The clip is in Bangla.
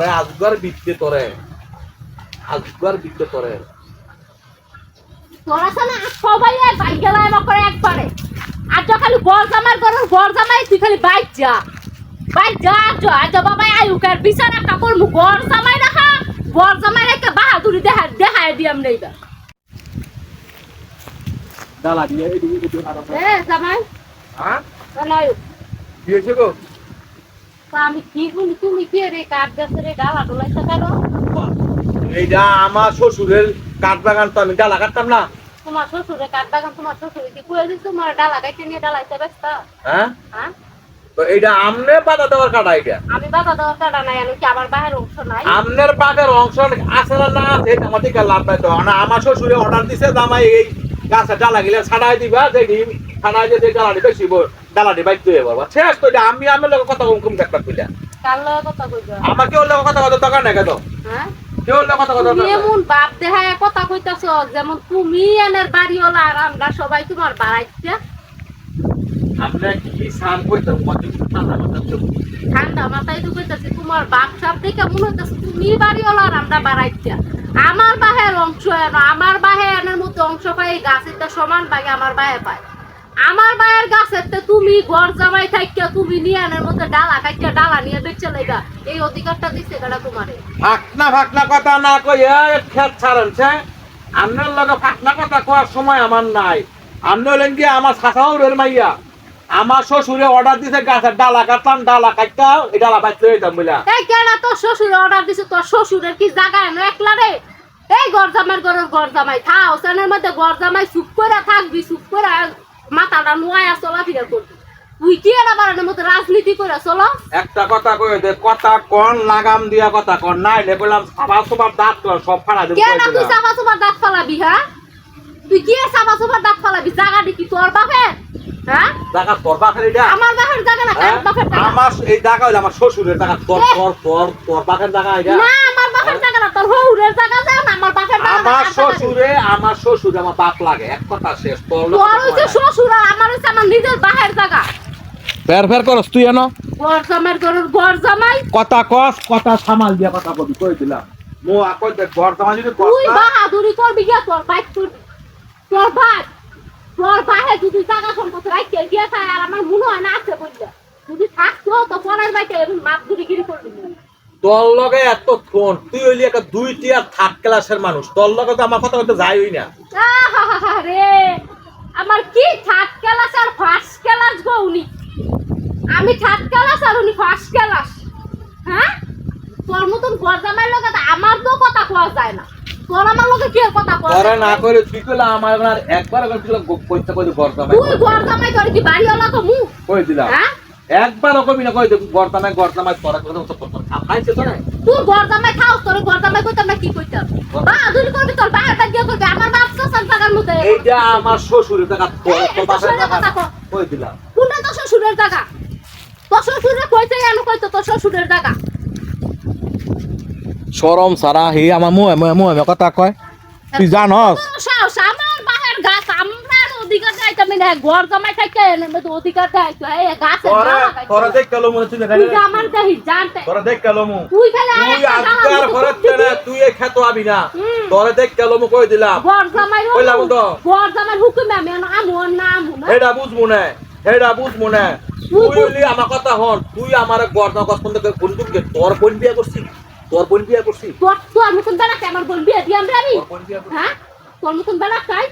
তোরে আজগার বিদ্যে তোরে আজগার বিদ্যে তোরে তোরা সালা সবাই এক ভাই গেলায় করে একবারে আর যখন খালি গর জামাই তুই খালি বাইক যা আজ বাবা আয়ুকার বিছানা কাপড় মু গর জামাই রাখা গর জামাই রেখে বাহাদুরি দেখায় দিয়াম নেইবা ডালা দিয়ে জামাই হ্যাঁ জানাই কি হয়েছে গো আমি কি বলি তুমি কি রে কাঠ গাছের ডালা ডলাইতে কেন এইটা আমার শ্বশুরের কাঠ বাগান তো আমি ডালা কাটতাম না তোমার শ্বশুরে কাঠ বাগান তোমার শ্বশুরে কি কয়ে দিস তোমার ডালা গাইতে নিয়ে ডালাইতে ব্যস্ত হ্যাঁ হ্যাঁ তো এইটা আমনে বাধা দেওয়ার কাটা এটা আমি বাধা দেওয়ার কাটা নাই আমি কি আমার বাহির অংশ নাই আমনের বাঘের অংশ আছে না আছে এটা আমাদের লাভ নাই তো না আমার শ্বশুরে অর্ডার দিছে জামাই এই গাছের ডালা গিলে ছাড়াই দিবা যেটি ছাড়াই যে ডালাটি বেশি ডালাটি বাইক দিয়ে বাবা শেষ তো এটা আমি আমার লোক কথা কম দেখতে কইলা কার লগে কথা কইবা আমার কেউ লোক কথা কথা দরকার নাই কেন হ্যাঁ কেউ লোক কথা কথা তুমি এমন বাপ দেখায় কথা কইতাছ যেমন তুমি এনের বাড়িওয়ালা আর আমরা সবাই তোমার বাড়াইতে আমরা কি সান কইতাম মতে ঠান্ডা মাথায় তো কইতাছি তোমার বাপ সব দেখে মনে হইতাছে তুমি বাড়িওয়ালা আর আমরা বাড়াইতে আমার বাহের অংশ এনো আমার বাহে এনের মধ্যে অংশ পাই গাছেরটা সমান ভাগে আমার বাহে পায় আমার বায়ের গাছেরতে তুমি ঘর জামাই থাইকা তুমি নিয়ে এনের মধ্যে ডালা কাইটা ডালা নিয়ে বেচে লাইবা এই অধিকারটা দিছে এটা তোমারে ফাকনা কথা না কইয়া খেত ছাড়ছে আপনার লগে ফাকনা কথা কওয়ার সময় আমার নাই আপনি হলেন কি আমার শাসাউরের মাইয়া আমার শ্বশুরে অর্ডার দিছে গাছের ডালা কাটলাম ডালা কাটটা এই ডালা বাইতে হইতাম বলে এই কেডা তোর শ্বশুরে অর্ডার দিছে তোর শ্বশুরের কি জায়গা এনো একলা রে এই ঘর জামাই থাও সেনের মধ্যে ঘর জামাই চুপ করে থাকবি চুপ করে মাথাটা নোয়া চলাফেরা করবি তুই কি এটা বাড়ানোর মতো রাজনীতি করে চলো একটা কথা কই দে কথা কোন লাগাম দিয়া কথা কোন নাইলে বললাম সাবা দাঁত কর সব ফাড়া দেব কেডা তুই সাবা দাঁত ফালাবি হ্যাঁ তুই কি সাবা দাঁত ফালাবি জায়গাটা কি তোর বাপের হ্যাঁ জায়গা তোর বাপের এটা আমার বাপের জায়গা না কার বাপের জায়গা আমার এই জায়গা হইলো আমার শ্বশুরের জায়গা তোর বাপের জায়গা এটা না আমার বাপের জায়গা না তোর হৌরের জায়গা না আমার বাপের জায়গা আমার শ্বশুরে আমার বাপ লাগে এক কথা শেষ তোর হইছে শ্বশুর আর আমার হইছে আমার নিজের বাহের জায়গা ফের করস তুই এনো ঘর জামাই কথা কস কথা সামাল দিয়া কথা কবি কই দিলাম মো আকই দেখ ঘর জামাই যদি কস তুই বাহাদুরি করবি কি তোর বাইক তোর বাহে যদি জায়গা সম্পত্তি রাখতে দিয়ে থাকে আর আমার মনে হয় না আছে বললে যদি থাকতো তো পরের বাইকে এরকম মাপদুরি গিরি করবি তোর লগে এত ফোন তুই হইলি একটা 2 টিয়ার থার্ড ক্লাসের মানুষ তোর লগে তো আমার কথা বলতে যাইই না রে আমার কি থার্ড ক্লাস আর ফার্স্ট ক্লাস গো উনি আমি থার্ড ক্লাস আর উনি ফার্স্ট ক্লাস হ্যাঁ তোর মতন ঘর জামাইর লগে আমার তো কথা কোয়া যায় না তোর আমার লগে কি কথা কোয়া করে না করে তুই কইলা আমার আর একবার কইছিল কইতে কই ঘর জামাই তুই ঘর জামাই করে কি বাড়িওয়ালা তো মু কই দিলাম হ্যাঁ একবার কবি না কই দে ঘর জামাই তোরা কথা খাইছে তো না তুই ঘর জামাই খাও তোর ঘর জামাই কইতাম না কি কইতাম বাহাদুরি করবি তোর বাহাটা দিয়ে করবি আমার বাপ সসান টাকার মধ্যে এইটা আমার শ্বশুরের টাকা তোর বাপের টাকা কই দিলাম কোনটা তোর শ্বশুরের টাকা তোর শ্বশুরে কইতে কেন কইতো তোর শ্বশুরের টাকা শরম সারা হে আমার মুহে কথা কয় তুই জানস আমার বাহের গাছ আমরার অধিকার চাইতাম না ঘর জামাই থাকতে এর মধ্যে অধিকার চাইতো এই গাছে তোরা দেখ কালো মনে তুই তুই আমার দেহি জানতে তোরা দেখ কালো মু তুই খালি তুই আজকার ঘরতে না তুই এই খেতো আবি না তোরা দেখ কালো মু কই দিলাম ঘর জামাই কইলাম তো ঘর জামাই হুকুমে আমি আমু না এটা বুঝমু না তুই হইলি আমার কথা হন তুই আমার গর্দা কষ্ট থেকে কোন দিকে তোর বোন বিয়া করছিস তোর মতন বেড়া আমার বোন বিয়া দিয়ে আমরা আমি হ্যাঁ তোর মতন বেড়া চাই